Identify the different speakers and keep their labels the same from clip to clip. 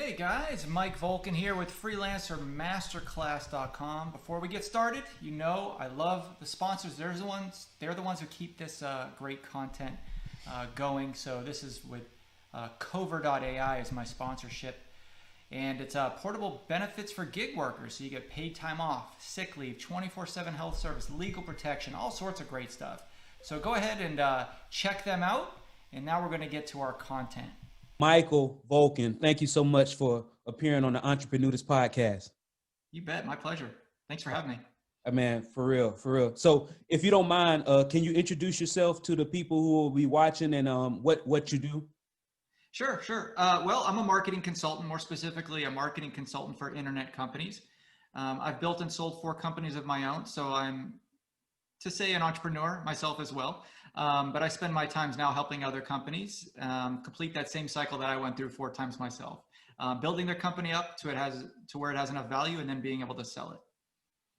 Speaker 1: Hey guys, Mike Volkin here with Freelancer Masterclass.com. Before we get started, you know I love the sponsors. They're the ones who keep this great content going. So this is with Cover.ai is my sponsorship. And it's portable benefits for gig workers. So you get paid time off, sick leave, 24/7 health service, legal protection, all sorts of great stuff. So go ahead and check them out. And now we're going to get to our content.
Speaker 2: Michael Volkin, thank you so much for appearing on the EntrepreNudist Podcast.
Speaker 1: You bet. My pleasure. Thanks for having me.
Speaker 2: Man, for real. So if you don't mind, can you introduce yourself to the people who will be watching and what you do?
Speaker 1: Sure. Well, I'm a marketing consultant, more specifically a marketing consultant for internet companies. I've built and sold 4 companies of my own, so I'm, to say, an entrepreneur myself as well. But I spend my times now helping other companies complete that same cycle that I went through 4 times myself, building their company up to where it has enough value and then being able to sell it.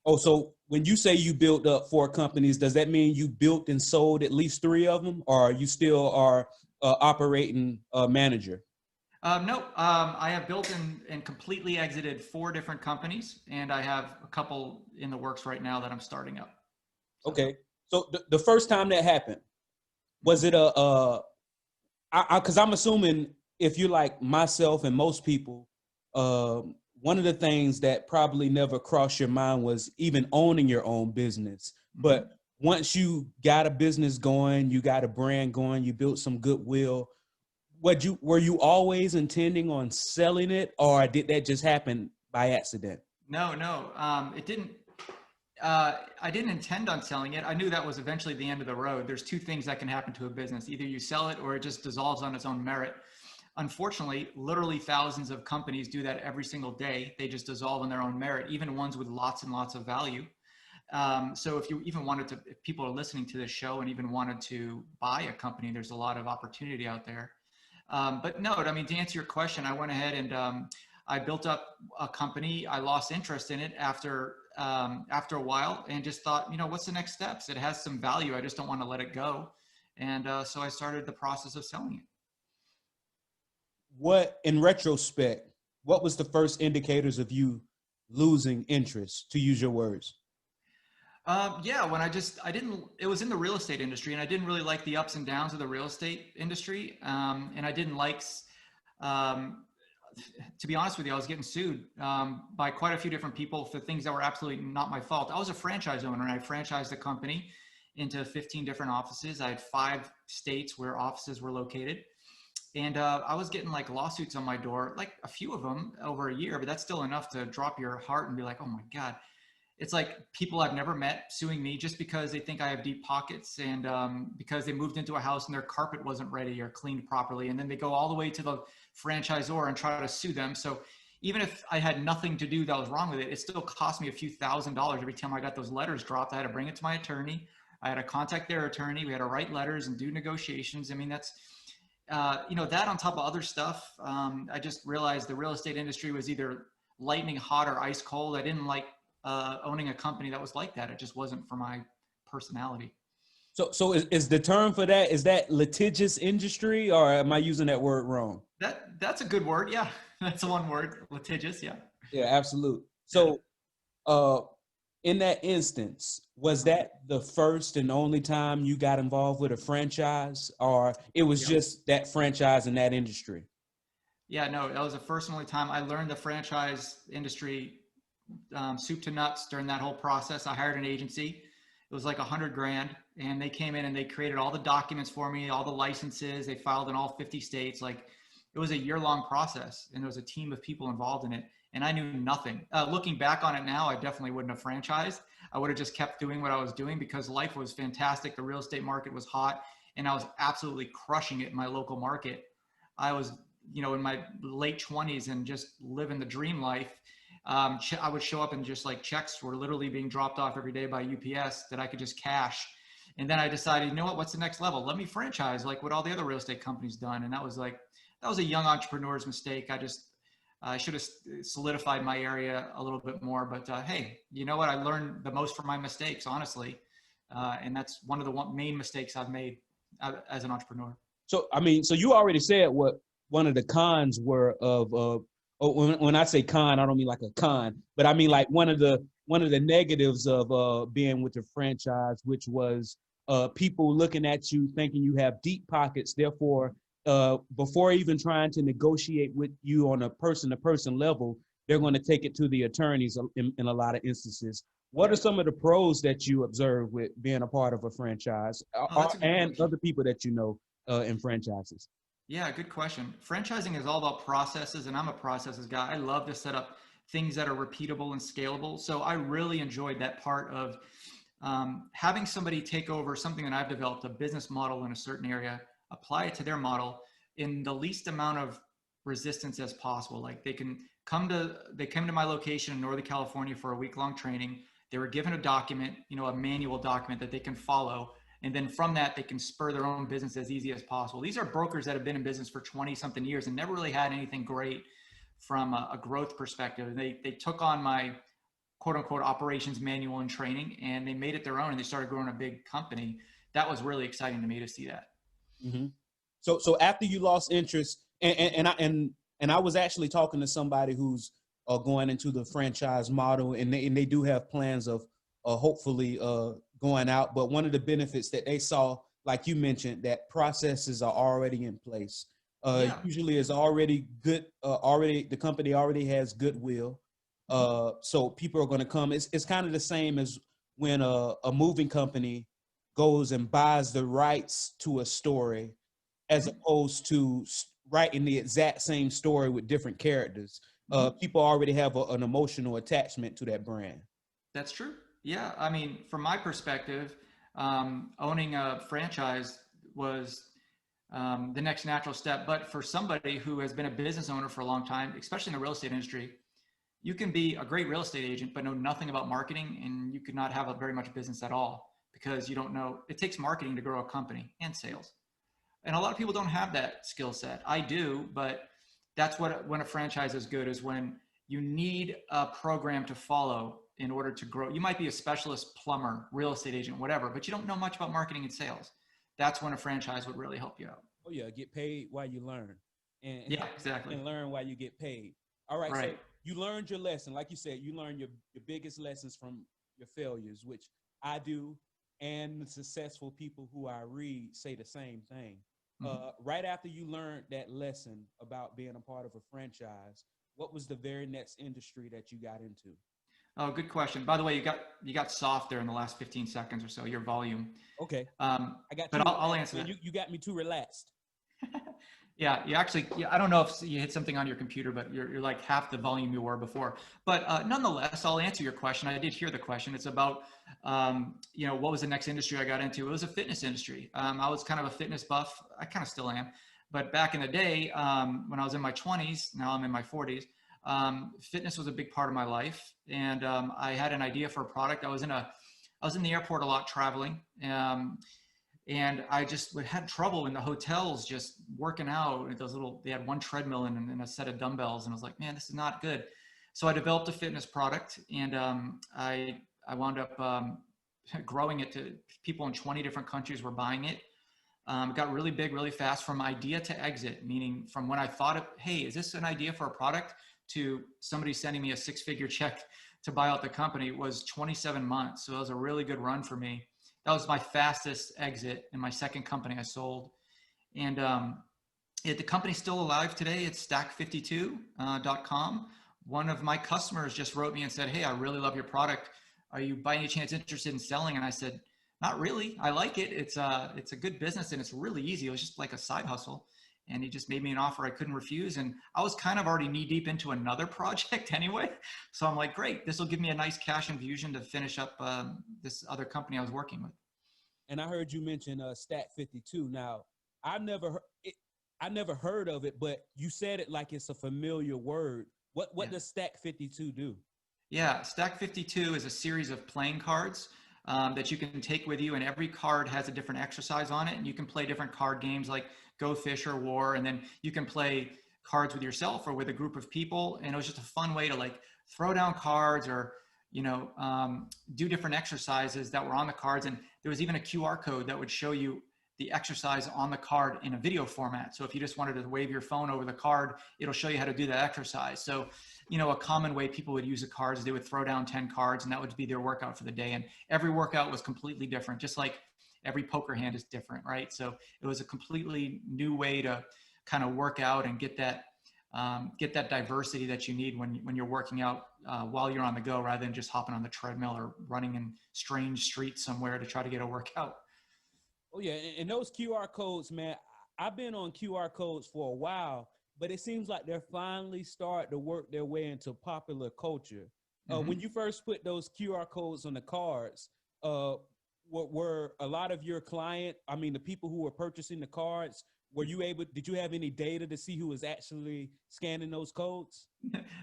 Speaker 2: Oh, so when you say you built up 4 companies, does that mean you built and sold at least 3 of them, or you still are operating manager?
Speaker 1: No, I have built and completely exited 4 different companies, and I have a couple in the works right now that I'm starting up.
Speaker 2: Okay. So the first time that happened, was it because I'm assuming if you're like myself and most people, one of the things that probably never crossed your mind was even owning your own business. But once you got a business going, you got a brand going, you built some goodwill, were you always intending on selling it, or did that just happen by accident?
Speaker 1: No, it didn't. I didn't intend on selling it. I knew that was eventually the end of the road. There's 2 things that can happen to a business. Either you sell it or it just dissolves on its own merit. Unfortunately, literally thousands of companies do that every single day. They just dissolve on their own merit, even ones with lots and lots of value. So if you even if people are listening to this show and even wanted to buy a company, there's a lot of opportunity out there. But no, I mean, to answer your question, I went ahead and I built up a company. I lost interest in it after a while and just thought, what's the next steps? It has some value. I just don't want to let it go. And so I started the process of selling it.
Speaker 2: What, in retrospect, what was the first indicators of you losing interest, to use your words?
Speaker 1: When it was in the real estate industry, and I didn't really like the ups and downs of the real estate industry. And I didn't like, to be honest with you, I was getting sued by quite a few different people for things that were absolutely not my fault. I was a franchise owner, and I franchised the company into 15 different offices. I had 5 states where offices were located. And I was getting like lawsuits on my door, like a few of them over a year, but that's still enough to drop your heart and be like, oh my God. It's like people I've never met suing me just because they think I have deep pockets and because they moved into a house and their carpet wasn't ready or cleaned properly. And then they go all the way to the franchisor and try to sue them. So even if I had nothing to do that was wrong with it, it still cost me a few $1,000s every time I got those letters dropped. I had to bring it to my attorney. I had to contact their attorney. We had to write letters and do negotiations. I mean, that's, that on top of other stuff. I just realized the real estate industry was either lightning hot or ice cold. I didn't like owning a company that was like that. It just wasn't for my personality.
Speaker 2: So is the term for that, is that litigious industry, or am I using that word wrong?
Speaker 1: That's a good word. Yeah. That's the one word, litigious. Yeah.
Speaker 2: Yeah, absolutely. So in that instance, was that the first and only time you got involved with a franchise, or it was just that franchise in that industry?
Speaker 1: Yeah, no, that was the first and only time. I learned the franchise industry soup to nuts during that whole process. I hired an agency. It was like $100,000, and they came in and they created all the documents for me, all the licenses. They filed in all 50 states. Like, it was a year-long process, and there was a team of people involved in it, and I knew nothing. Looking back on it now, I definitely wouldn't have franchised. I would have just kept doing what I was doing because life was fantastic. The real estate market was hot, and I was absolutely crushing it in my local market. I was, in my late 20s and just living the dream life. I would show up and just like checks were literally being dropped off every day by UPS that I could just cash. And then I decided, what's the next level? Let me franchise like what all the other real estate companies done. And that was a young entrepreneur's mistake. I should have solidified my area a little bit more, but hey, you know what? I learned the most from my mistakes, honestly. And that's one of the main mistakes I've made as an entrepreneur.
Speaker 2: So, I mean, so you already said what one of the cons were of when I say con, I don't mean like a con, but I mean like one of the negatives of being with the franchise, which was people looking at you thinking you have deep pockets. Therefore, before even trying to negotiate with you on a person-to-person level, they're going to take it to the attorneys in a lot of instances. What are some of the pros that you observe with being a part of a franchise,
Speaker 1: Oh, that's a good
Speaker 2: and
Speaker 1: question.
Speaker 2: other people that you know in franchises?
Speaker 1: Yeah, good question. Franchising is all about processes, and I'm a processes guy. I love to set up things that are repeatable and scalable. So I really enjoyed that part of having somebody take over something that I've developed, a business model in a certain area, apply it to their model in the least amount of resistance as possible. Like they came to my location in Northern California for a week-long training. They were given a document, a manual document that they can follow. And then from that, they can spur their own business as easy as possible. These are brokers that have been in business for 20 something years and never really had anything great from a growth perspective. And they took on my quote unquote operations manual and training, and they made it their own, and they started growing a big company. That was really exciting to me to see that.
Speaker 2: Mm-hmm. So after you lost interest, and I was actually talking to somebody who's going into the franchise model, and they do have plans of hopefully going out. But one of the benefits that they saw, like you mentioned, that processes are already in place.
Speaker 1: Yeah.
Speaker 2: Usually is already good. Already the company already has goodwill. So people are going to come. It's kind of the same as when a moving company goes and buys the rights to a story, as opposed to writing the exact same story with different characters. People already have an emotional attachment to that brand.
Speaker 1: That's true. Yeah. I mean, from my perspective, owning a franchise was the next natural step. But for somebody who has been a business owner for a long time, especially in the real estate industry, you can be a great real estate agent, but know nothing about marketing, and you could not have a very much business at all because you don't know. It takes marketing to grow a company and sales. And a lot of people don't have that skill set. I do, but that's when a franchise is good, is when you need a program to follow in order to grow. You might be a specialist plumber, real estate agent, whatever, but you don't know much about marketing and sales. That's when a franchise would really help you out.
Speaker 2: Oh yeah, get paid while you learn, and
Speaker 1: Yeah, exactly.
Speaker 2: and learn while you get paid. All right, so
Speaker 1: Right.
Speaker 2: you learned your lesson, like you said, you learned your biggest lessons from your failures, which I do, and the successful people who I read say the same thing. Right after you learned that lesson about being a part of a franchise, what was the very next industry that you got into?
Speaker 1: Oh, good question. By the way, you got soft there in the last 15 seconds or so, your volume.
Speaker 2: Okay, I got too
Speaker 1: But I'll
Speaker 2: relaxed.
Speaker 1: answer that.
Speaker 2: You got me too relaxed.
Speaker 1: Yeah, you actually, yeah, I don't know if you hit something on your computer, but you're like half the volume you were before. But nonetheless, I'll answer your question. I did hear the question. It's about, what was the next industry I got into? It was a fitness industry. I was kind of a fitness buff. I kind of still am. But back in the day, when I was in my 20s, now I'm in my 40s, fitness was a big part of my life. And I had an idea for a product. I was in the airport a lot traveling. And I just had trouble in the hotels just working out at they had one treadmill and a set of dumbbells. And I was like, man, this is not good. So I developed a fitness product, and I wound up growing it to people in 20 different countries were buying it. Got really big, really fast from idea to exit, meaning from when I thought, hey, is this an idea for a product, to somebody sending me a 6-figure check to buy out the company, was 27 months. So it was a really good run for me. That was my fastest exit in my second company I sold. And the company's still alive today. It's stack52.com. One of my customers just wrote me and said, hey, I really love your product. Are you by any chance interested in selling? And I said, not really. I like it. It's a good business, and it's really easy. It was just like a side hustle. And he just made me an offer I couldn't refuse. And I was kind of already knee deep into another project anyway. So I'm like, great, this will give me a nice cash infusion to finish up this other company I was working with.
Speaker 2: And I heard you mention Stat 52. Now, I never heard of it, but you said it like it's a familiar word. What does Stack 52 do?
Speaker 1: Yeah, Stack 52 is a series of playing cards that you can take with you, and every card has a different exercise on it, and you can play different card games like Go Fish or War, and then you can play cards with yourself or with a group of people. And it was just a fun way to like throw down cards or do different exercises that were on the cards. And there was even a QR code that would show you the exercise on the card in a video format. So if you just wanted to wave your phone over the card, it'll show you how to do that exercise. So, a common way people would use a card is they would throw down 10 cards, and that would be their workout for the day. And every workout was completely different, just like every poker hand is different, right? So it was a completely new way to kind of work out and get that diversity that you need when you're working out while you're on the go, rather than just hopping on the treadmill or running in strange streets somewhere to try to get a workout.
Speaker 2: Oh yeah, and those QR codes, man, I've been on QR codes for a while, but it seems like they're finally starting to work their way into popular culture. When you first put those QR codes on the cards, were a lot of your the people who were purchasing the cards, did you have any data to see who was actually scanning those codes?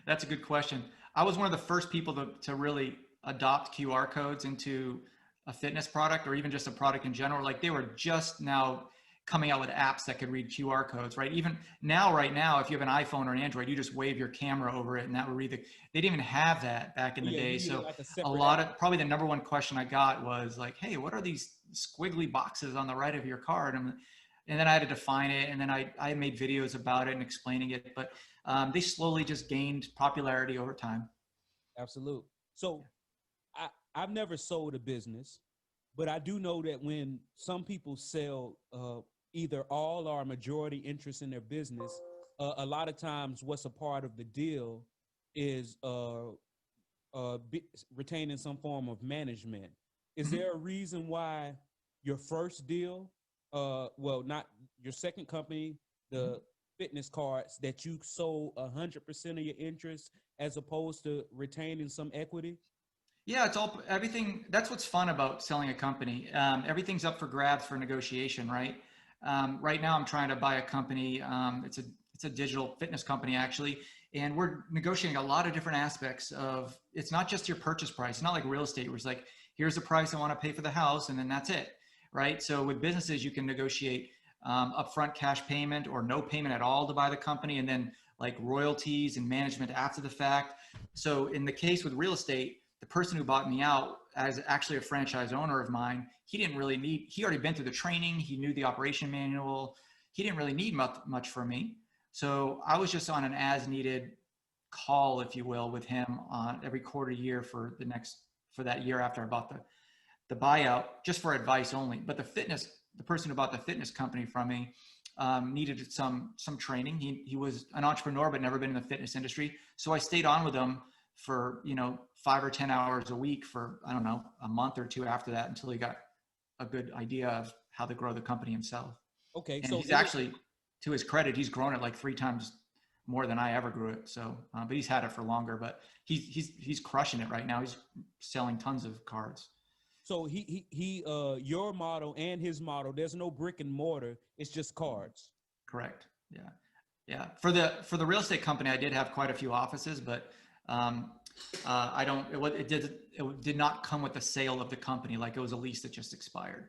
Speaker 1: That's a good question. I was one of the first people to really adopt QR codes into a fitness product, or even just a product in general. Like, they were just now coming out with apps that could read QR codes, right? Even now, right now, if you have an iPhone or an Android, you just wave your camera over it and that would read they didn't even have that back in the day. So
Speaker 2: like
Speaker 1: probably the number one question I got was like, hey, what are these squiggly boxes on the right of your card? And then I had to define it. And then I made videos about it and explaining it, but they slowly just gained popularity over time.
Speaker 2: Absolutely. So I've never sold a business, but I do know that when some people sell either all or a majority interest in their business, a lot of times what's a part of the deal is retaining some form of management. Is there a reason why your first deal, not your second company, the fitness cards, that you sold 100% of your interest as opposed to retaining some equity?
Speaker 1: Yeah, everything. That's what's fun about selling a company. Everything's up for grabs for negotiation, right? Right now, I'm trying to buy a company. It's a digital fitness company, actually, and we're negotiating a lot of different aspects of. It's not just your purchase price. It's not like real estate, where it's like, here's the price I want to pay for the house, and then that's it, right? So with businesses, you can negotiate upfront cash payment or no payment at all to buy the company, and then like royalties and management after the fact. So in the case with real estate, the person who bought me out as actually a franchise owner of mine, he already been through the training. He knew the operation manual. He didn't really need much from me. So I was just on an as needed call, if you will, with him on every quarter year for that year after I bought the buyout, just for advice only. But the person who bought the fitness company from me needed some training. He was an entrepreneur, but never been in the fitness industry. So I stayed on with him for 5 or 10 hours a week for, I don't know, a month or two after that, until he got a good idea of how to grow the company himself.
Speaker 2: Okay.
Speaker 1: And
Speaker 2: so
Speaker 1: he's actually, to his credit, he's grown it like 3 times more than I ever grew it. So, but he's had it for longer, but he's crushing it right now. He's selling tons of cards.
Speaker 2: So your model and his model, there's no brick and mortar. It's just cards.
Speaker 1: Correct. Yeah. Yeah. For the real estate company, I did have quite a few offices, but it did not come with the sale of the company. Like, it was a lease that just expired.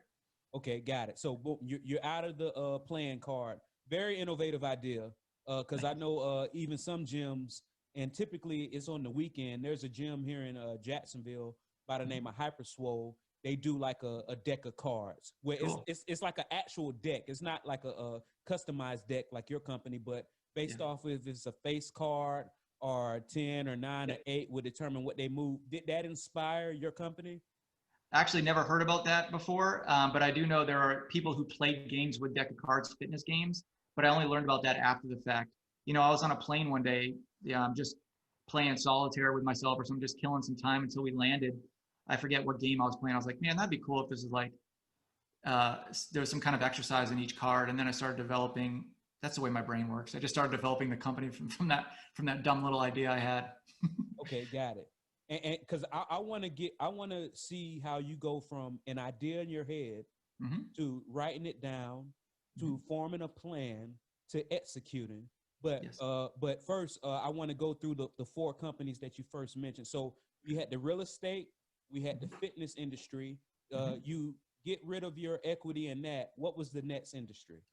Speaker 2: Okay, got it. So you're out of the playing card. Very innovative idea. Because I know even some gyms, and typically it's on the weekend. There's a gym here in Jacksonville by the name of Hyperswole. They do like a deck of cards where
Speaker 1: Cool.
Speaker 2: it's like an actual deck. It's not like a customized deck like your company, but based off if it's a face card, or 10 or 9 or 8 would determine what they move. Did that inspire your company?
Speaker 1: Actually, never heard about that before, but I do know there are people who play games with deck of cards, fitness games, but I only learned about that after the fact. I was on a plane one day, just playing solitaire with myself or something, just killing some time until we landed. I forget what game I was playing. I was like, man, that'd be cool if this is like, there's some kind of exercise in each card. And then I started developing. That's the way my brain works. I just started developing the company from that dumb little idea I had.
Speaker 2: Okay, got it. And because I want to see how you go from an idea in your head to writing it down, to forming a plan, to executing. But first, I want to go through the 4 companies that you first mentioned. So we had the real estate, we had the fitness industry. You get rid of your equity in that. What was the next industry?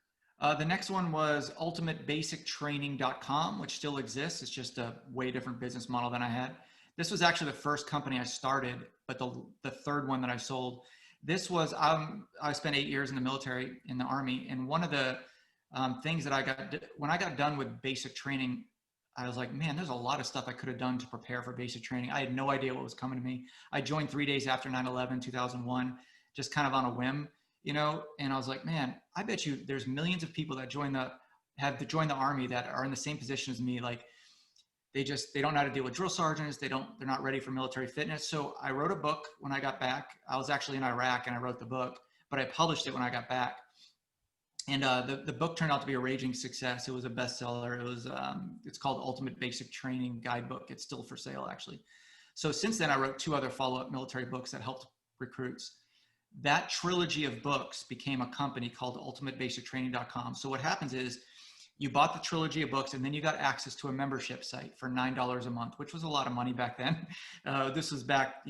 Speaker 1: The next one was ultimatebasictraining.com, which still exists. It's just a way different business model than I had. This was actually the first company I started, but the third one that I sold. This was, I spent 8 years in the military, in the Army. And one of the things that when I got done with basic training, I was like, man, there's a lot of stuff I could have done to prepare for basic training. I had no idea what was coming to me. I joined 3 days after 9/11, 2001, just kind of on a whim, you know? And I was like, man, I bet you there's millions of people that have to join the Army that are in the same position as me. Like they don't know how to deal with drill sergeants. They're not ready for military fitness. So I wrote a book when I got back. I was actually in Iraq and I wrote the book, but I published it when I got back. And the book turned out to be a raging success. It was a bestseller. It's called Ultimate Basic Training Guidebook. It's still for sale, actually. So since then, I wrote 2 other follow-up military books that helped recruits. That trilogy of books became a company called ultimatebasictraining.com. So what happens is you bought the trilogy of books and then you got access to a membership site for $9 a month, which was a lot of money back then. This was back,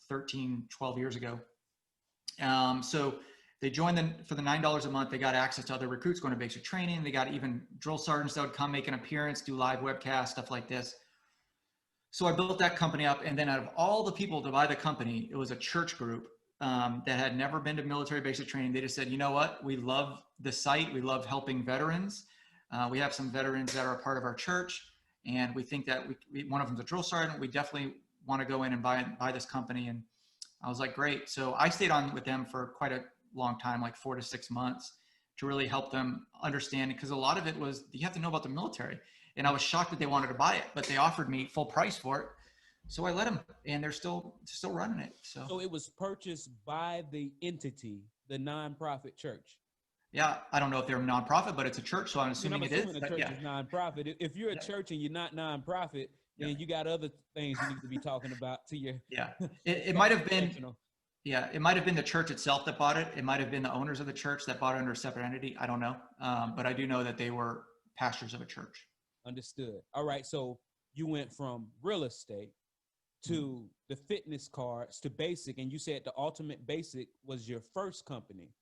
Speaker 1: 13, 12 years ago. So they joined for the $9 a month. They got access to other recruits going to basic training. They got even drill sergeants that would come make an appearance, do live webcasts, stuff like this. So I built that company up. And then out of all the people to buy the company, it was a church group that had never been to military basic training. They just said, you know what? We love the site. We love helping veterans. We have some veterans that are a part of our church. And we think that one of them's a drill sergeant. We definitely want to go in and buy this company. And I was like, great. So I stayed on with them for quite a long time, like 4 to 6 months, to really help them understand, because a lot of it was, you have to know about the military. And I was shocked that they wanted to buy it, but they offered me full price for it. So I let them, and they're still running it. So
Speaker 2: it was purchased by the entity, the nonprofit church.
Speaker 1: Yeah, I don't know if they're a nonprofit, but it's a church, so I'm assuming it is.
Speaker 2: The church is nonprofit. If you're a church and you're not nonprofit, then you got other things you need to be talking about to your.
Speaker 1: Yeah, it might have been. Yeah, it might have been the church itself that bought it. It might have been the owners of the church that bought it under a separate entity. I don't know, but I do know that they were pastors of a church.
Speaker 2: Understood. All right, so you went from real estate to the fitness cards to basic, and you said the Ultimate Basic was your first company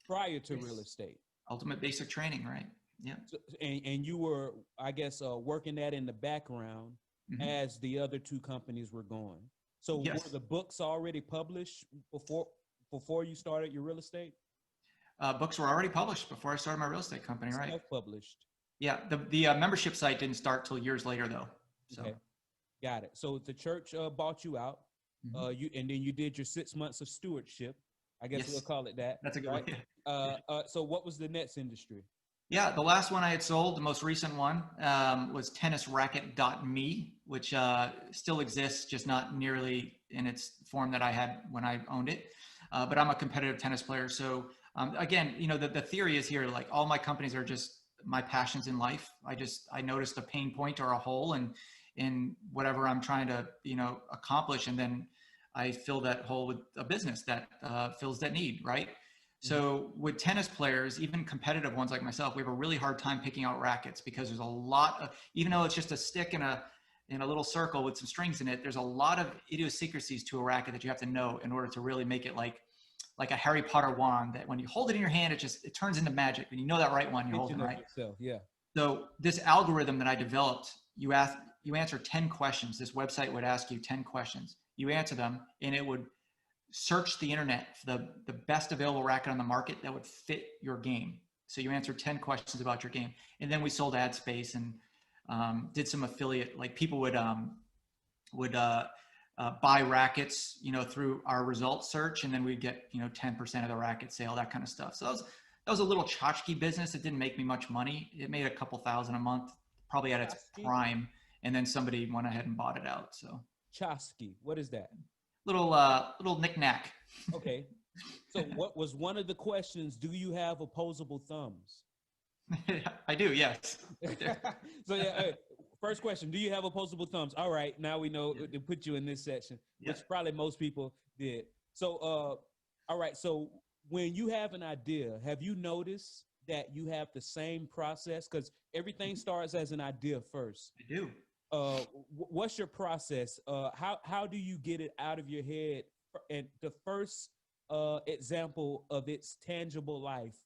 Speaker 2: prior to real estate. Ultimate
Speaker 1: Basic Training, right? Yeah.
Speaker 2: So, and you were, I guess, working that in the background as the other 2 companies were going. So were the books already published before you started your real estate?
Speaker 1: Books were already published before I started my real estate company, right?
Speaker 2: Self-published.
Speaker 1: Yeah, the membership site didn't start till years later, though. So.
Speaker 2: Okay. Got it. So the church bought you out, and then you did your 6 months of stewardship. I guess we'll call it that.
Speaker 1: That's a good one.
Speaker 2: So what was the next industry?
Speaker 1: Yeah, the last one I had sold, the most recent one, was tennisracket.me, which still exists, just not nearly in its form that I had when I owned it. But I'm a competitive tennis player. So again, the theory is here, like all my companies are just my passions in life. I noticed a pain point or a hole in whatever I'm trying to, accomplish. And then I fill that hole with a business that fills that need, right? So with tennis players, even competitive ones like myself, we have a really hard time picking out rackets because there's a lot of, even though it's just a stick in a little circle with some strings in it, there's a lot of idiosyncrasies to a racket that you have to know in order to really make it like a Harry Potter wand that when you hold it in your hand, it turns into magic. And you know that right one you're holding, right?
Speaker 2: Yeah.
Speaker 1: So this algorithm that I developed, you answer 10 questions. This website would ask you 10 questions. You answer them and it would search the internet for the best available racket on the market that would fit your game. So you answered 10 questions about your game. And then we sold ad space and did some affiliate, like people would buy rackets, through our results search. And then we'd get, 10% of the racket sale, that kind of stuff. So that was a little tchotchke business. It didn't make me much money. It made a couple thousand a month, probably at its prime. And then somebody went ahead and bought it out. So
Speaker 2: tchotchke, what is that?
Speaker 1: Little knick-knack.
Speaker 2: Okay. So what was one of the questions? Do you have opposable thumbs?
Speaker 1: I do, yes.
Speaker 2: So first question, do you have opposable thumbs? All right, now we know to put you in this section, which probably most people did. So, all right, so when you have an idea, have you noticed that you have the same process? Because everything starts as an idea first.
Speaker 1: I do.
Speaker 2: What's your process? How do you get it out of your head? And the first example of its tangible life,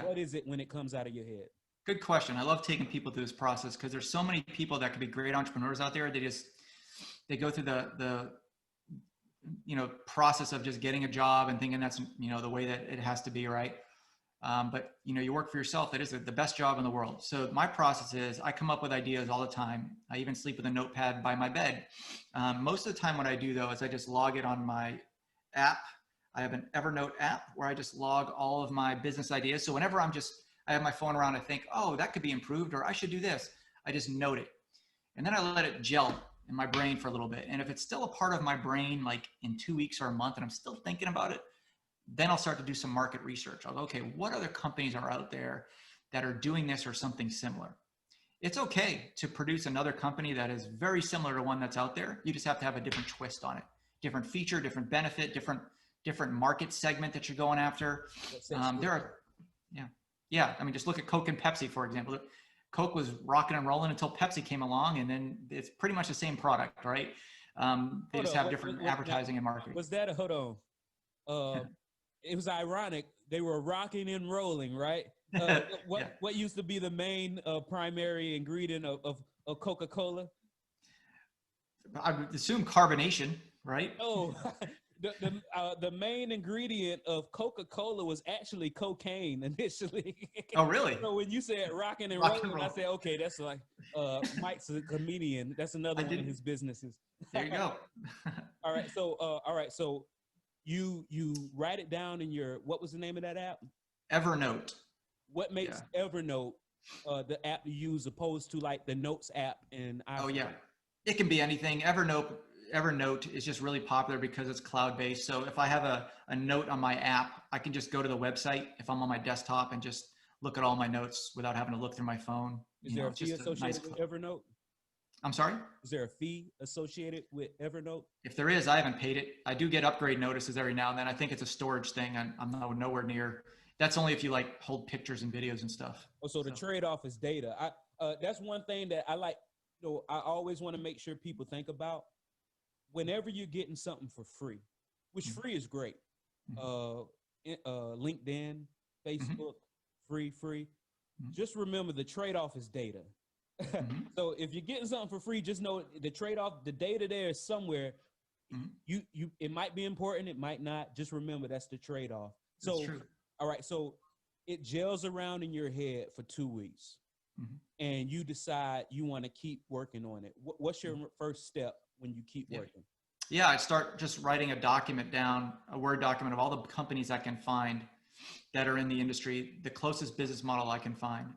Speaker 2: what is it when it comes out of your head?
Speaker 1: Good question. I love taking people through this process because there's so many people that could be great entrepreneurs out there. They go through the process of just getting a job and thinking that's, the way that it has to be, right? But you work for yourself. That is the best job in the world. So my process is I come up with ideas all the time. I even sleep with a notepad by my bed. Most of the time what I do though, is I just log it on my app. I have an Evernote app where I just log all of my business ideas. So whenever I have my phone around, I think, oh, that could be improved, or I should do this. I just note it. And then I let it gel in my brain for a little bit. And if it's still a part of my brain, like in 2 weeks or a month, and I'm still thinking about it, then I'll start to do some market research. I'll go, okay, what other companies are out there that are doing this or something similar? It's okay to produce another company that is very similar to one that's out there. You just have to have a different twist on it, different feature, different benefit, different market segment that you're going after. Yeah. I mean, just look at Coke and Pepsi, for example. Coke was rocking and rolling until Pepsi came along, and then it's pretty much the same product, right? They just have different advertising and marketing.
Speaker 2: Was that hold on? It was ironic. They were rocking and rolling, right? What used to be the main primary ingredient of Coca-Cola?
Speaker 1: I would assume carbonation, right?
Speaker 2: Oh, the main ingredient of Coca-Cola was actually cocaine initially.
Speaker 1: Oh, really?
Speaker 2: So when you said rocking and rolling, I said, okay, that's like Mike's a comedian. That's another one of his businesses.
Speaker 1: There you go.
Speaker 2: All right. So you write it down in your, what was the name of that app?
Speaker 1: Evernote.
Speaker 2: What makes Evernote the app you use opposed to like the Notes app and iPhone?
Speaker 1: Oh yeah, it can be anything. Evernote is just really popular because it's cloud-based. So if I have a note on my app, I can just go to the website if I'm on my desktop and just look at all my notes without having to look through my phone.
Speaker 2: Is there a fee associated with Evernote?
Speaker 1: I'm sorry?
Speaker 2: Is there a fee associated with Evernote?
Speaker 1: If there is, I haven't paid it. I do get upgrade notices every now and then. I think it's a storage thing. I'm nowhere near. That's only if you like hold pictures and videos and stuff.
Speaker 2: Oh, so the trade-off is data. That's one thing that I like. I always want to make sure people think about. Whenever you're getting something for free, which free is great. LinkedIn, Facebook, free. Just remember the trade-off is data. So if you're getting something for free, just know the trade-off, the data there is somewhere. It might be important, it might not. Just remember that's the trade-off. So, all right. So it gels around in your head for 2 weeks, and you decide you want to keep working on it. What's your first step when you keep working?
Speaker 1: Yeah, I start just writing a document down, a Word document of all the companies I can find that are in the industry, the closest business model I can find.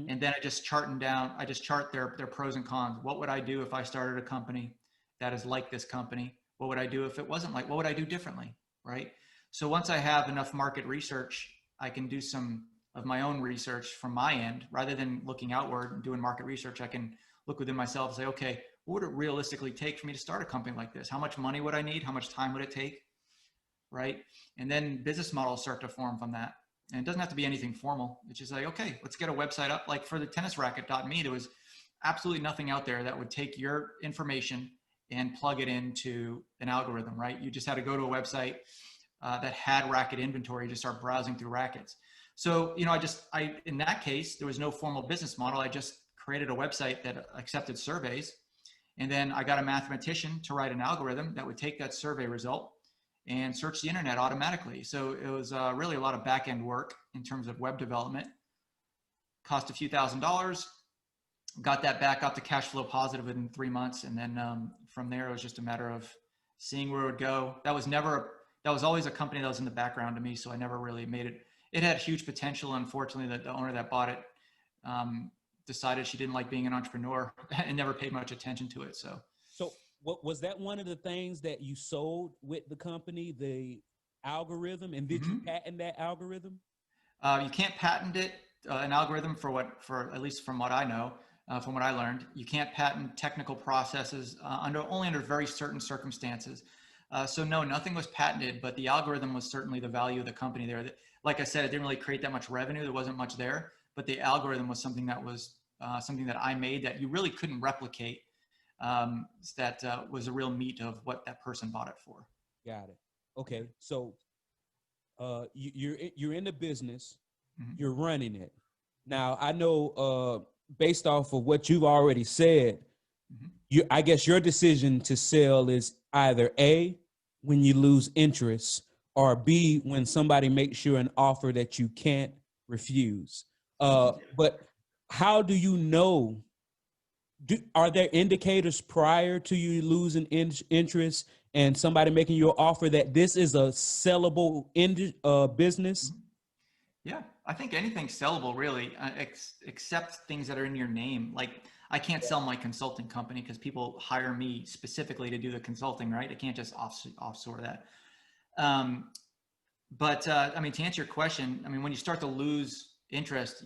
Speaker 1: And then I just chart their pros and cons. What would I do if I started a company that is like this company? What would I do if it wasn't like, what would I do differently, right? So once I have enough market research, I can do some of my own research from my end. Rather than looking outward and doing market research, I can look within myself and say, okay, what would it realistically take for me to start a company like this? How much money would I need? How much time would it take? Right? And then business models start to form from that. And it doesn't have to be anything formal. It's just like, okay, let's get a website up. Like for the tennisracket.me, there was absolutely nothing out there that would take your information and plug it into an algorithm, right? You just had to go to a website that had racket inventory, just start browsing through rackets. So, in that case, there was no formal business model. I just created a website that accepted surveys. And then I got a mathematician to write an algorithm that would take that survey result and search the internet automatically. So it was really a lot of back-end work in terms of web development. Cost a few $1,000s. Got that back up to cash flow positive within 3 months. And then from there, it was just a matter of seeing where it would go. That was always a company that was in the background to me. So I never really made it. It had huge potential. Unfortunately, the owner that bought it decided she didn't like being an entrepreneur and never paid much attention to it. So
Speaker 2: what was that one of the things that you sold with the company, the algorithm, and did you patent that algorithm?
Speaker 1: You can't patent it, an algorithm for at least from what I know, from what I learned, you can't patent technical processes only under very certain circumstances. So no, nothing was patented, but the algorithm was certainly the value of the company there. Like I said, it didn't really create that much revenue. There wasn't much there, but the algorithm was something that I made that you really couldn't replicate. That was a real meat of what that person bought it for.
Speaker 2: Got it. Okay. So you're in the business, you're running it. Now I know based off of what you've already said, I guess your decision to sell is either A, when you lose interest, or B, when somebody makes you an offer that you can't refuse. But how do you know? Are there indicators prior to you losing interest and somebody making you an offer that this is a sellable business?
Speaker 1: Yeah, I think anything's sellable really, except things that are in your name. Like I can't sell my consulting company because people hire me specifically to do the consulting, right? I can't just offshore that. But I mean, to answer your question, I mean, when you start to lose interest,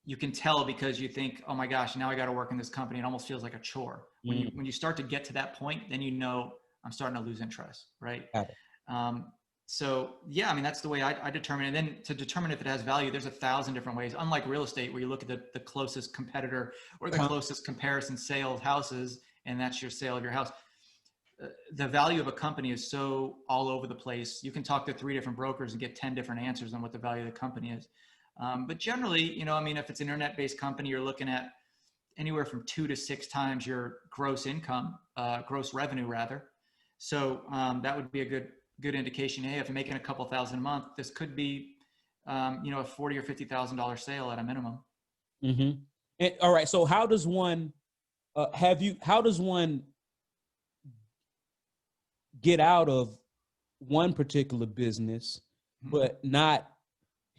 Speaker 1: you can tell because you think, oh my gosh, now I got to work in this company. It almost feels like a chore. When you start to get to that point, then you know I'm starting to lose interest, right? So yeah, I mean, that's the way I determine it. And then to determine if it has value, there's 1,000 different ways. Unlike real estate, where you look at the closest competitor or the closest comparison sale of houses, and that's your sale of your house. The value of a company is so all over the place. You can talk to 3 different brokers and get 10 different answers on what the value of the company is. But generally, you know, I mean, if it's an internet-based company, you're looking at anywhere from 2 to 6 times your gross income, gross revenue rather. So that would be a good indication. Hey, if you're making a couple thousand a month, this could be, you know, a $40,000 or $50,000 sale at a minimum.
Speaker 2: Mm-hmm. And, all right. So how does one, how does one get out of one particular business, but not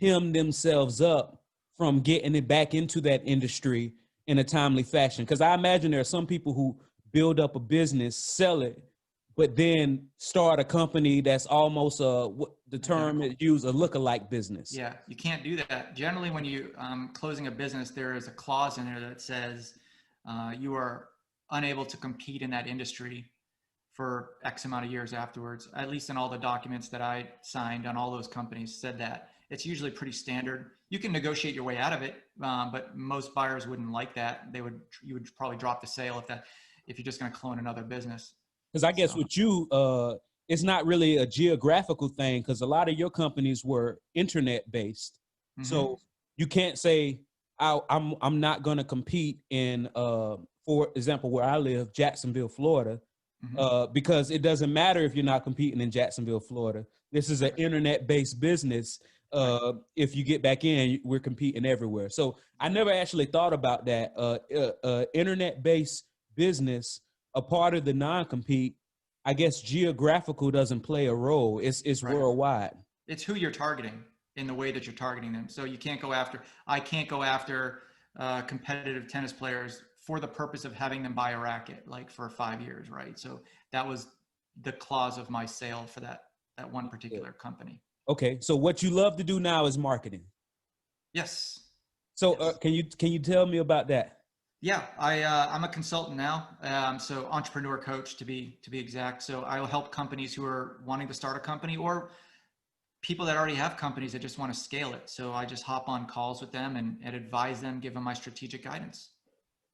Speaker 2: hem themselves up from getting it back into that industry in a timely fashion? Because I imagine there are some people who build up a business, sell it, but then start a company that's almost what the term is used, a lookalike business.
Speaker 1: Yeah, you can't do that. Generally, when you closing a business, there is a clause in there that says you are unable to compete in that industry for X amount of years afterwards. At least in all the documents that I signed on all those companies said that. It's usually pretty standard. You can negotiate your way out of it, but most buyers wouldn't like that. You would probably drop the sale if you're just going to clone another business.
Speaker 2: Because I guess with you, it's not really a geographical thing, because a lot of your companies were internet based. Mm-hmm. So you can't say I'm not going to compete in, for example, where I live, Jacksonville, Florida. Mm-hmm. Because it doesn't matter if you're not competing in Jacksonville, Florida. This is an internet-based business. If you get back in, we're competing everywhere. So I never actually thought about that. Internet-based business, a part of the non-compete, I guess geographical doesn't play a role. It's worldwide.
Speaker 1: It's who you're targeting in the way that you're targeting them. So I can't go after competitive tennis players for the purpose of having them buy a racket, like for 5 years, right? So that was the clause of my sale for that one particular company.
Speaker 2: Okay, so what you love to do now is marketing.
Speaker 1: Yes.
Speaker 2: So can you tell me about that?
Speaker 1: Yeah, I'm a consultant now, so entrepreneur coach to be exact. So I will help companies who are wanting to start a company, or people that already have companies that just want to scale it. So I just hop on calls with them and advise them, give them my strategic guidance.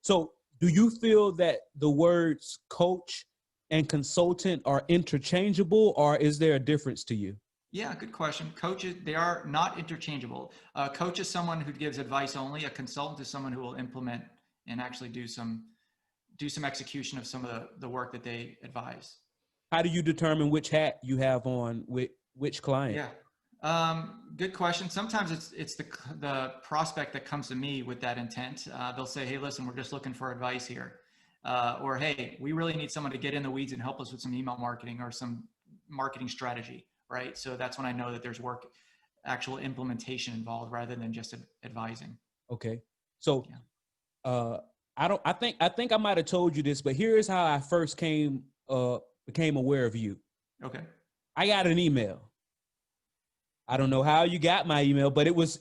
Speaker 2: So do you feel that the words coach and consultant are interchangeable, or is there a difference to you?
Speaker 1: Yeah, good question. Coaches, they are not interchangeable. A coach is someone who gives advice only. A consultant is someone who will implement and actually do some execution of some of the work that they advise.
Speaker 2: How do you determine which hat you have on with which client?
Speaker 1: Yeah. Good question. Sometimes it's the prospect that comes to me with that intent. They'll say, hey, listen, we're just looking for advice here. Or, hey, we really need someone to get in the weeds and help us with some email marketing or some marketing strategy, right? So that's when I know that there's actual implementation involved rather than just advising.
Speaker 2: Okay. So I think I might have told you this, but here's how I first became aware of you.
Speaker 1: Okay.
Speaker 2: I got an email. I don't know how you got my email, but it was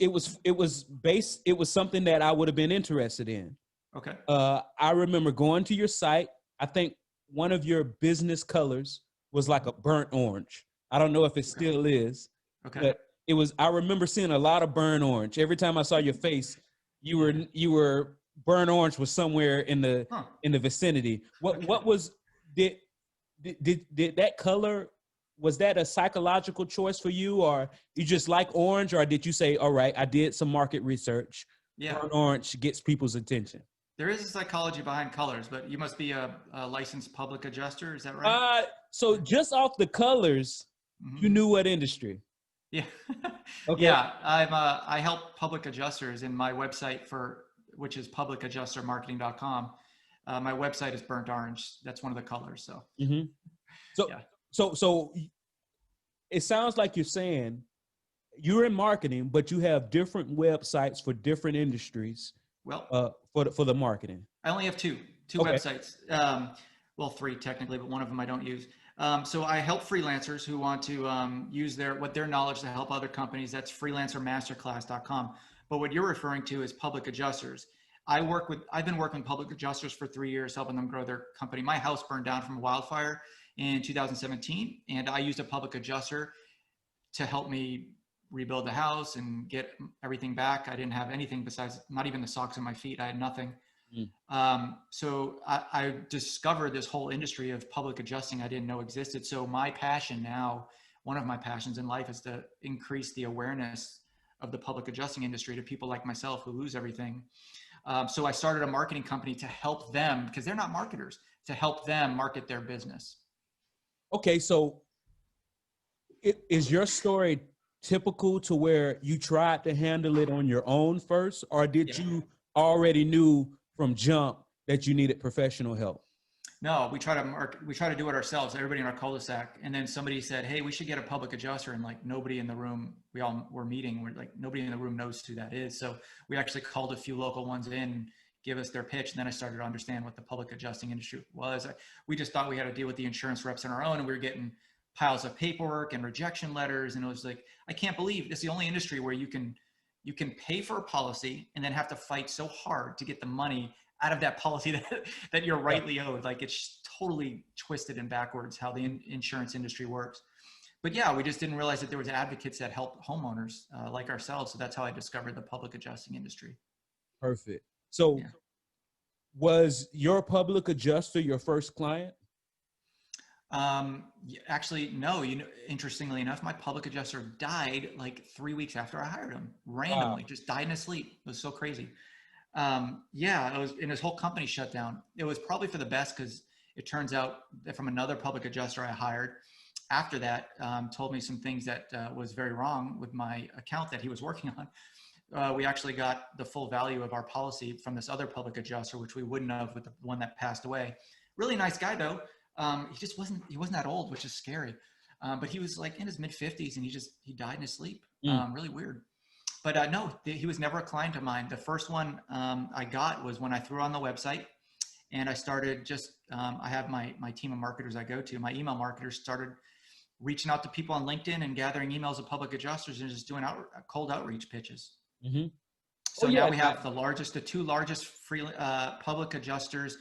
Speaker 2: something that I would have been interested in.
Speaker 1: Okay.
Speaker 2: I remember going to your site. I think one of your business colors was like a burnt orange. I don't know if it still is. Okay. But I remember seeing a lot of burnt orange. Every time I saw your face, you were burnt orange was somewhere in the vicinity. What was did that color? Was that a psychological choice for you, or you just like orange, or did you say, all right, I did some market research. Yeah. Burnt orange gets people's attention.
Speaker 1: There is a psychology behind colors, but you must be a licensed public adjuster. Is that right?
Speaker 2: So just off the colors,
Speaker 1: Mhm.
Speaker 2: you knew what industry?
Speaker 1: Yeah.
Speaker 2: Okay.
Speaker 1: Yeah. I help public adjusters in my website which is publicadjustermarketing.com. My website is burnt orange. That's one of the colors. So,
Speaker 2: Mm-hmm. So,
Speaker 1: yeah.
Speaker 2: so it sounds like you're saying you're in marketing, but you have different websites for different industries
Speaker 1: Well,
Speaker 2: for the marketing.
Speaker 1: I only have two
Speaker 2: Okay.
Speaker 1: websites. Well, three technically, but one of them I don't use. So I help freelancers who want to use their knowledge to help other companies. That's freelancermasterclass.com. But what you're referring to is public adjusters. I've been working with public adjusters for 3 years, helping them grow their company. My house burned down from a wildfire in 2017, and I used a public adjuster to help me rebuild the house and get everything back. I didn't have anything besides, not even the socks on my feet. I had nothing.
Speaker 2: Mm.
Speaker 1: So I discovered this whole industry of public adjusting I didn't know existed. So my passion now, one of my passions in life, is to increase the awareness of the public adjusting industry to people like myself who lose everything. So I started a marketing company to help them, because they're not marketers, to help them market their business.
Speaker 2: Okay, so is your story typical to where you tried to handle it on your own first, or did you already knew from jump that you needed professional help?
Speaker 1: No, we try to do it ourselves, everybody in our cul-de-sac. And then somebody said, hey, we should get a public adjuster. And like nobody in the room, we all were meeting. We're like, nobody in the room knows who that is. So we actually called a few local ones in, give us their pitch. And then I started to understand what the public adjusting industry was. We just thought we had to deal with the insurance reps on our own, and we were getting piles of paperwork and rejection letters. And it was like, I can't believe it's the only industry where you can pay for a policy and then have to fight so hard to get the money out of that policy that you're rightly owed. Like, it's totally twisted and backwards how the insurance industry works. But yeah, we just didn't realize that there was advocates that help homeowners like ourselves. So that's how I discovered the public adjusting industry.
Speaker 2: Perfect. So was your public adjuster your first client?
Speaker 1: Actually, no. Interestingly enough, my public adjuster died like 3 weeks after I hired him. Randomly, just died in his sleep. It was so crazy. It was, and his whole company shut down. It was probably for the best, because it turns out that from another public adjuster I hired after that, told me some things that was very wrong with my account that he was working on. We actually got the full value of our policy from this other public adjuster, which we wouldn't have with the one that passed away. Really nice guy though. He wasn't that old, which is scary. But he was like in his mid 50s, and he died in his sleep. Really weird. But no, he was never a client of mine. The first one I got was when I threw on the website, and I started I have my team of marketers I go to. My email marketers started reaching out to people on LinkedIn and gathering emails of public adjusters and just doing cold outreach pitches.
Speaker 2: Mm-hmm.
Speaker 1: So now we have the two largest free public adjusters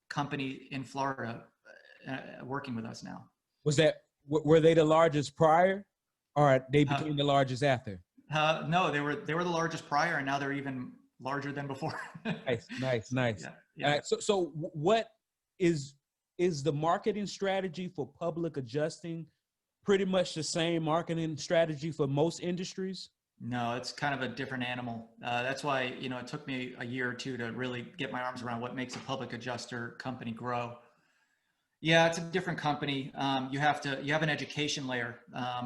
Speaker 1: company in Florida working with us now.
Speaker 2: Were they the largest prior, or they became the largest after?
Speaker 1: No, they were the largest prior, and now they're even larger than before.
Speaker 2: Nice.
Speaker 1: Yeah.
Speaker 2: So what is the marketing strategy for public adjusting pretty much the same marketing strategy for most industries?
Speaker 1: No, it's kind of a different animal. That's why, it took me a year or two to really get my arms around what makes a public adjuster company grow. Yeah, it's a different company. You have an education layer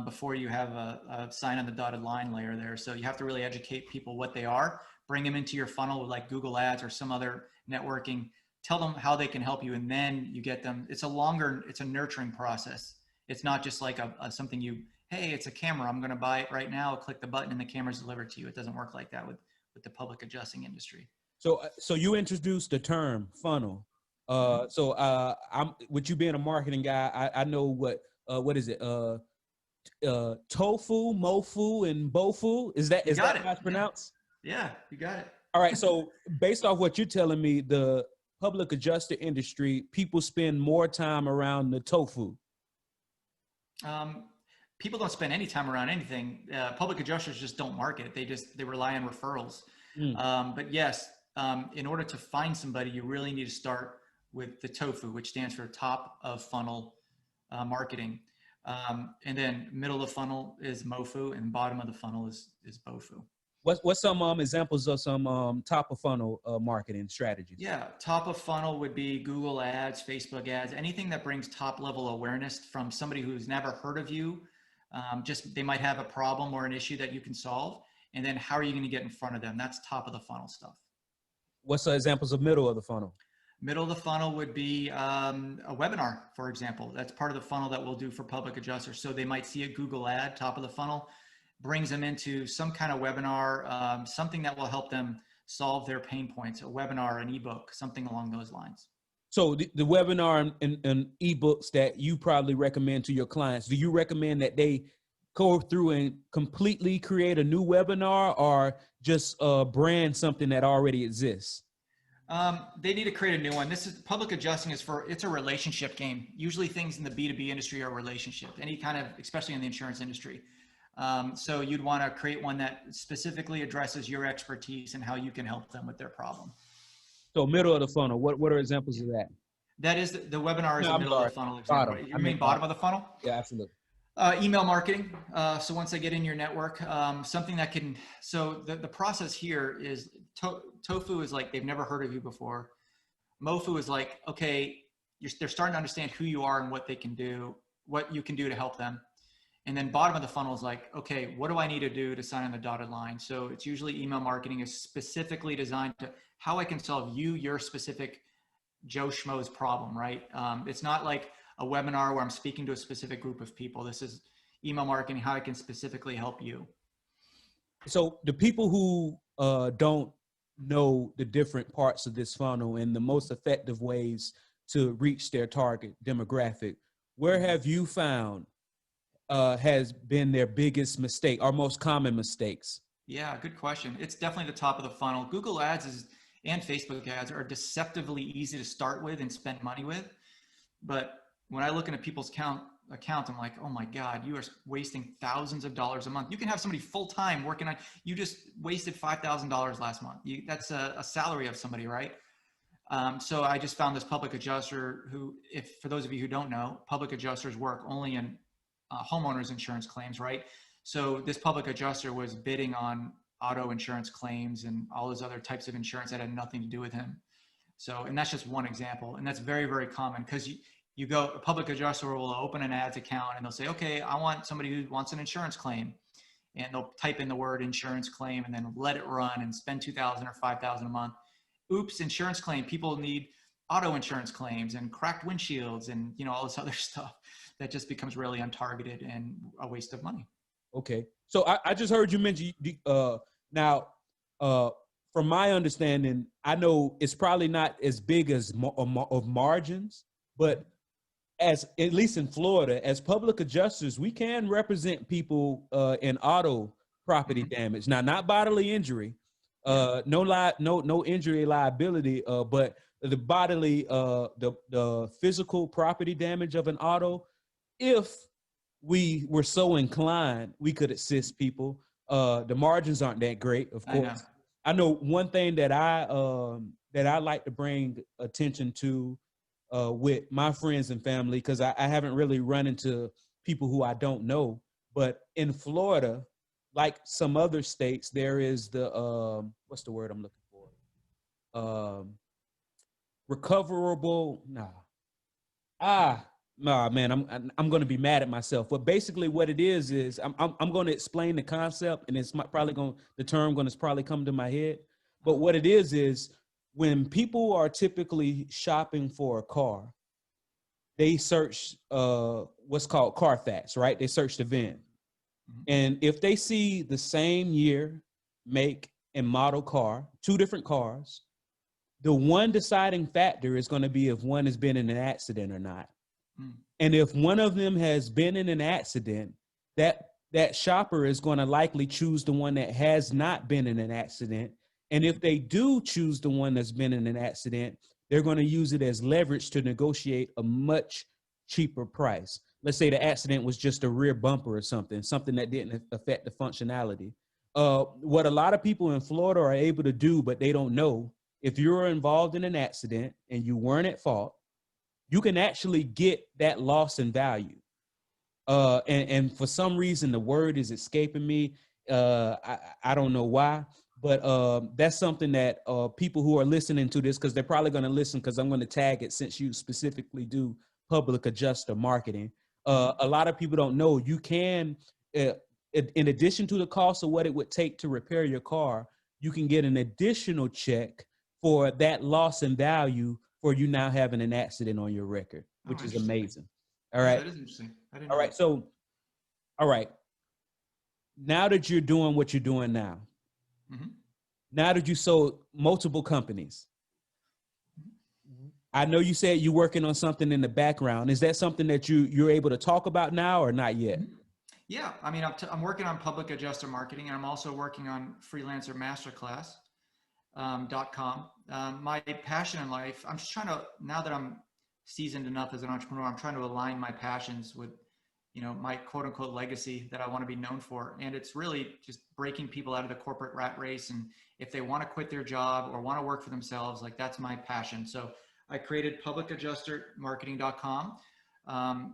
Speaker 1: before you have a sign on the dotted line layer there. So you have to really educate people what they are, bring them into your funnel with like Google Ads or some other networking, tell them how they can help you, and then you get them. It's a nurturing process. It's not just like something hey, it's a camera, I'm going to buy it right now, click the button and the camera's delivered to you. It doesn't work like that with the public adjusting industry.
Speaker 2: So you introduced the term funnel. I'm with you being a marketing guy, I know what is it? Tofu, mofu, and bofu. Is that how it's pronounced?
Speaker 1: Yeah, you got it.
Speaker 2: All right. So based off what you're telling me, the public adjuster industry, people spend more time around the tofu.
Speaker 1: People don't spend any time around anything. Public adjusters just don't market. They rely on referrals. But yes, in order to find somebody, you really need to start with the TOFU, which stands for top of funnel marketing. And then middle of funnel is MOFU, and bottom of the funnel is BOFU.
Speaker 2: What's some examples of some top of funnel marketing strategies?
Speaker 1: Yeah, top of funnel would be Google ads, Facebook ads, anything that brings top level awareness from somebody who's never heard of you. Just they might have a problem or an issue that you can solve. And then how are you going to get in front of them? That's top of the funnel stuff.
Speaker 2: What's examples of middle of the funnel?
Speaker 1: Middle of the funnel would be a webinar, for example. That's part of the funnel that we'll do for public adjusters. So they might see a Google ad, top of the funnel, brings them into some kind of webinar, something that will help them solve their pain points, a webinar, an ebook, something along those lines.
Speaker 2: So the webinar and ebooks that you probably recommend to your clients, do you recommend that they go through and completely create a new webinar or just brand something that already exists?
Speaker 1: They need to create a new one. This is public adjusting it's a relationship game. Usually things in the B2B industry are relationship, any kind of, especially in the insurance industry. So you'd want to create one that specifically addresses your expertise and how you can help them with their problem.
Speaker 2: So middle of the funnel, what are examples of that?
Speaker 1: That is the webinar is the middle of the funnel example.
Speaker 2: Bottom.
Speaker 1: You mean bottom of the funnel?
Speaker 2: Yeah, absolutely.
Speaker 1: Email marketing. So once they get in your network, something that can, so the process here is tofu is like, they've never heard of you before. Mofu is like, okay, they're starting to understand who you are and what they can do, what you can do to help them. And then bottom of the funnel is like, okay, what do I need to do to sign on the dotted line? So it's usually email marketing is specifically designed to how I can solve your specific Joe Schmo's problem, right? It's not like a webinar where I'm speaking to a specific group of people. This is email marketing, how I can specifically help you.
Speaker 2: So the people who don't know the different parts of this funnel and the most effective ways to reach their target demographic, where have you found has been their biggest mistake or most common mistakes?
Speaker 1: Yeah, good question. It's definitely the top of the funnel. Google ads and Facebook ads are deceptively easy to start with and spend money with. But when I look into people's account, I'm like, oh my God, you are wasting thousands of dollars a month. You can have somebody full-time working on, you just wasted $5,000 last month. That's a salary of somebody, right? So I just found this public adjuster who, for those of you who don't know, public adjusters work only in homeowners insurance claims, right? So this public adjuster was bidding on auto insurance claims and all those other types of insurance that had nothing to do with him. So, and that's just one example. And that's very, very common because you go, a public adjuster will open an ads account and they'll say, okay, I want somebody who wants an insurance claim. And they'll type in the word insurance claim and then let it run and spend $2,000 or $5,000 a month. Oops, insurance claim. People need auto insurance claims and cracked windshields and, all this other stuff that just becomes really untargeted and a waste of money.
Speaker 2: Okay. So I just heard you mention, now, from my understanding, I know it's probably not as big as of margins, but at least in Florida, as public adjusters, we can represent people in auto property damage. Now, not bodily injury, no injury liability, but the bodily, the physical property damage of an auto. If we were so inclined, we could assist people. The margins aren't that great, of course. I know one thing that I like to bring attention to with my friends and family, because I haven't really run into people who I don't know, but in Florida, like some other states, there is the what's the word I'm looking for? Recoverable. Nah, man, I'm going to be mad at myself. But basically, what it is I'm going to explain the concept, and it's the term going to probably come to my head. But what it is when people are typically shopping for a car, they search what's called Carfax, right? They search the VIN, and if they see the same year, make, and model car, two different cars, the one deciding factor is going to be if one has been in an accident or not. And if one of them has been in an accident, that shopper is going to likely choose the one that has not been in an accident. And if they do choose the one that's been in an accident, they're going to use it as leverage to negotiate a much cheaper price. Let's say the accident was just a rear bumper or something that didn't affect the functionality. What a lot of people in Florida are able to do, but they don't know, if you're involved in an accident and you weren't at fault, you can actually get that loss in value. And for some reason, the word is escaping me. I don't know why, but that's something that people who are listening to this, because they're probably going to listen because I'm going to tag it since you specifically do public adjuster marketing. A lot of people don't know you can, in addition to the cost of what it would take to repair your car, you can get an additional check for that loss in value for you now having an accident on your record, which is amazing. All right.
Speaker 1: That is interesting. I didn't
Speaker 2: All
Speaker 1: know
Speaker 2: right.
Speaker 1: that.
Speaker 2: So, all right. Now that you're doing what you're doing now, now that you sold multiple companies, I know you said you're working on something in the background. Is that something that you're able to talk about now or not yet?
Speaker 1: Yeah, I mean, I'm working on public adjuster marketing, and I'm also working on Freelancer Masterclass. .com. My passion in life, I'm just trying to, now that I'm seasoned enough as an entrepreneur, I'm trying to align my passions with, my quote unquote legacy that I want to be known for. And it's really just breaking people out of the corporate rat race. And if they want to quit their job or want to work for themselves, like that's my passion. So I created publicadjustermarketing.com,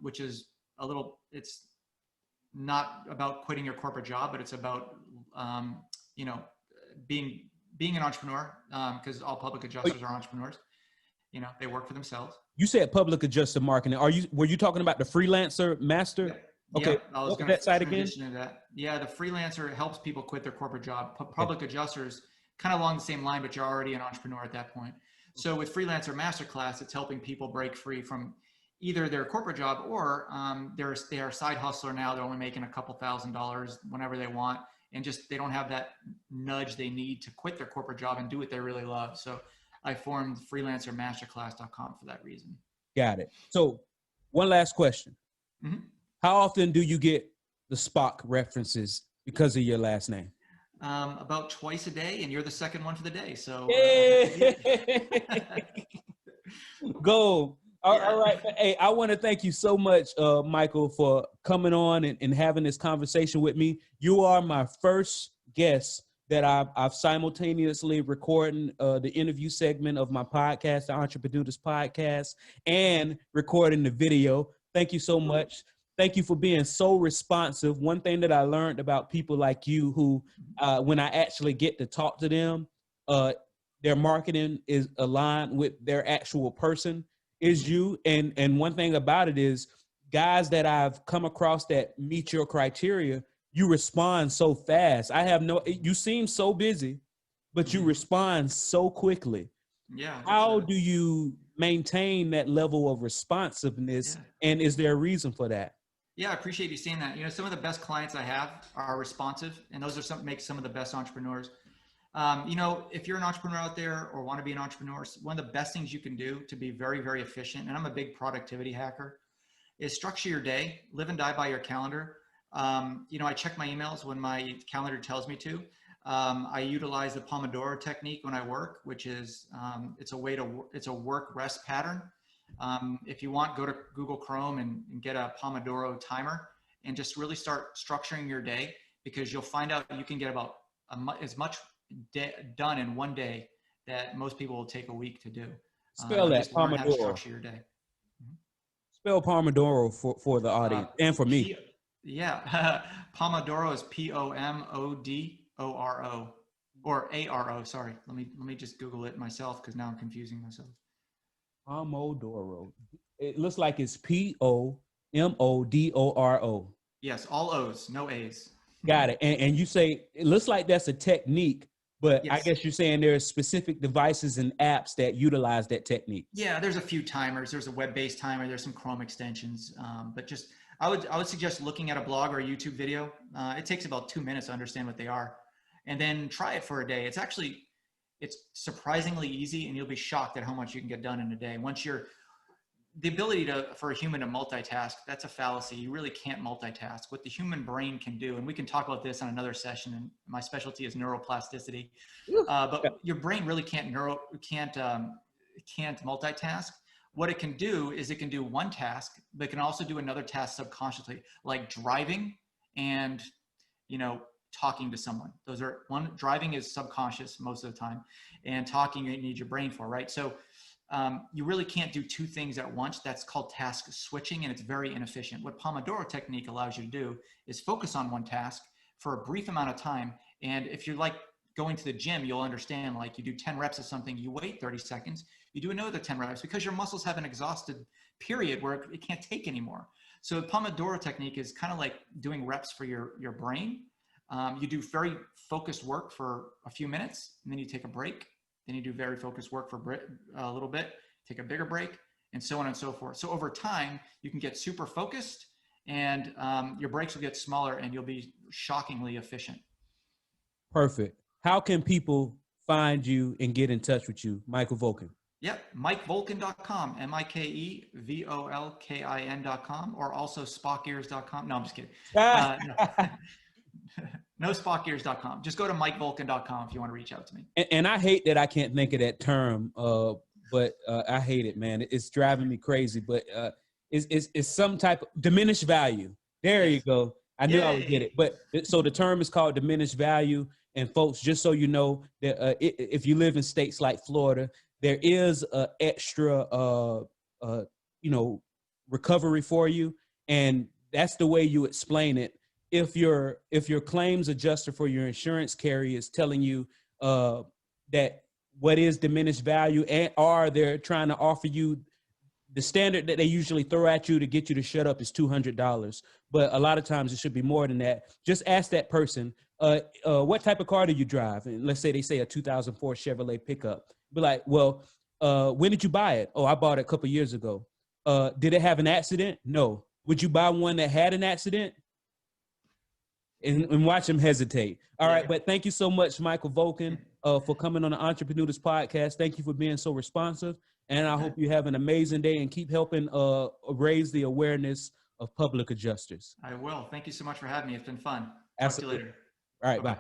Speaker 1: which is it's not about quitting your corporate job, but it's about, being an entrepreneur, because all public adjusters are entrepreneurs. They work for themselves.
Speaker 2: You said public adjuster marketing. Were you talking about the Freelancer Master?
Speaker 1: Yeah.
Speaker 2: Okay.
Speaker 1: Yeah, I was
Speaker 2: what
Speaker 1: going
Speaker 2: was
Speaker 1: to
Speaker 2: that site again?
Speaker 1: transition into that. Yeah, the freelancer helps people quit their corporate job. Public adjusters, kind of along the same line, but you're already an entrepreneur at that point. So with Freelancer Masterclass, it's helping people break free from either their corporate job or they're a side hustler now. They're only making a couple $1,000s whenever they want, and just they don't have that nudge they need to quit their corporate job and do what they really love. So I formed freelancermasterclass.com for that reason.
Speaker 2: Got it. So one last question. How often do you get the Spock references because of your last name?
Speaker 1: About twice a day, and you're the second one for the day. So
Speaker 2: go. All right. Hey, I want to thank you so much, Michael, for coming on and having this conversation with me. You are my first guest that I've simultaneously recording the interview segment of my podcast, the EntrepreNudist Podcast, and recording the video. Thank you so much. Thank you for being so responsive. One thing that I learned about people like you who, when I actually get to talk to them, their marketing is aligned with their actual person is you. And one thing about it is guys that I've come across that meet your criteria, you respond so fast. You seem so busy, but you respond so quickly.
Speaker 1: Yeah.
Speaker 2: How do you maintain that level of responsiveness? Yeah. And is there a reason for that?
Speaker 1: Yeah, I appreciate you saying that. Some of the best clients I have are responsive, and those are make some of the best entrepreneurs. If you're an entrepreneur out there or want to be an entrepreneur, one of the best things you can do to be very, very efficient, and I'm a big productivity hacker, is structure your day, live and die by your calendar. I check my emails when my calendar tells me to. I utilize the Pomodoro Technique when I work, which is, it's a work rest pattern. If you want, go to Google Chrome and get a Pomodoro timer and just really start structuring your day, because you'll find out you can get about as much done in one day that most people will take a week to do.
Speaker 2: Spell that,
Speaker 1: just learn
Speaker 2: Pomodoro.
Speaker 1: how to structure your day.
Speaker 2: Spell Pomodoro for the audience and for me.
Speaker 1: Pomodoro is Pomodoro or ARO. Sorry, let me just Google it myself because now I'm confusing myself.
Speaker 2: Pomodoro. It looks like it's Pomodoro.
Speaker 1: Yes, all O's, no A's.
Speaker 2: Got it. And you say it looks like that's a technique, but yes. I guess you're saying there are specific devices and apps that utilize that technique.
Speaker 1: Yeah, there's a few timers. There's a web-based timer. There's some Chrome extensions, but just I would suggest looking at a blog or a YouTube video. It takes about 2 minutes to understand what they are, and then try it for a day. It's surprisingly easy, and you'll be shocked at how much you can get done in a day. The ability for a human to multitask, that's a fallacy. You really can't multitask. What the human brain can do, and we can talk about this on another session, and my specialty is neuroplasticity, but your brain really can't multitask. What it can do is it can do one task, but it can also do another task subconsciously, like driving and, talking to someone. Driving is subconscious most of the time, and talking you need your brain for, right? So you really can't do two things at once. That's called task switching, and it's very inefficient. What Pomodoro Technique allows you to do is focus on one task for a brief amount of time. And if you're like going to the gym, you'll understand, like you do 10 reps of something, you wait 30 seconds, you do another 10 reps because your muscles have an exhausted period where it can't take anymore. So the Pomodoro technique is kind of like doing reps for your brain. You do very focused work for a few minutes, and then you take a break. Then you do very focused work for a little bit, take a bigger break, and so on and so forth. So over time, you can get super focused, and your breaks will get smaller, and you'll be shockingly efficient.
Speaker 2: Perfect. How can people find you and get in touch with you, Michael Volkin?
Speaker 1: Yep, MikeVolkin.com, MikeVolkin.com, or also SpockEars.com. No, I'm just kidding. No. No, SpockEars.com. Just go to MikeVolkin.com if you want to reach out to me.
Speaker 2: And I hate that I can't think of that term, but I hate it, man. It's driving me crazy. But it's some type of diminished value. There you go. I knew I would get it. But so the term is called diminished value. And folks, just so you know, that if you live in states like Florida, there is an extra, recovery for you, and that's the way you explain it. If your claims adjuster for your insurance carrier is telling you that what is diminished value, or they're trying to offer you the standard that they usually throw at you to get you to shut up is $200, but a lot of times it should be more than that. Just ask that person, what type of car do you drive? And let's say they say a 2004 Chevrolet pickup. Be like, well, when did you buy it? Oh, I bought it a couple of years ago. Did it have an accident? No. Would you buy one that had an accident? And watch them hesitate. All right, but thank you so much, Michael Volkin, for coming on the EntrepreNudist Podcast. Thank you for being so responsive, and I hope you have an amazing day and keep helping raise the awareness of public adjusters.
Speaker 1: I will. Thank you so much for having me. It's been fun. Talk
Speaker 2: Absolutely.
Speaker 1: to you later.
Speaker 2: All right, bye.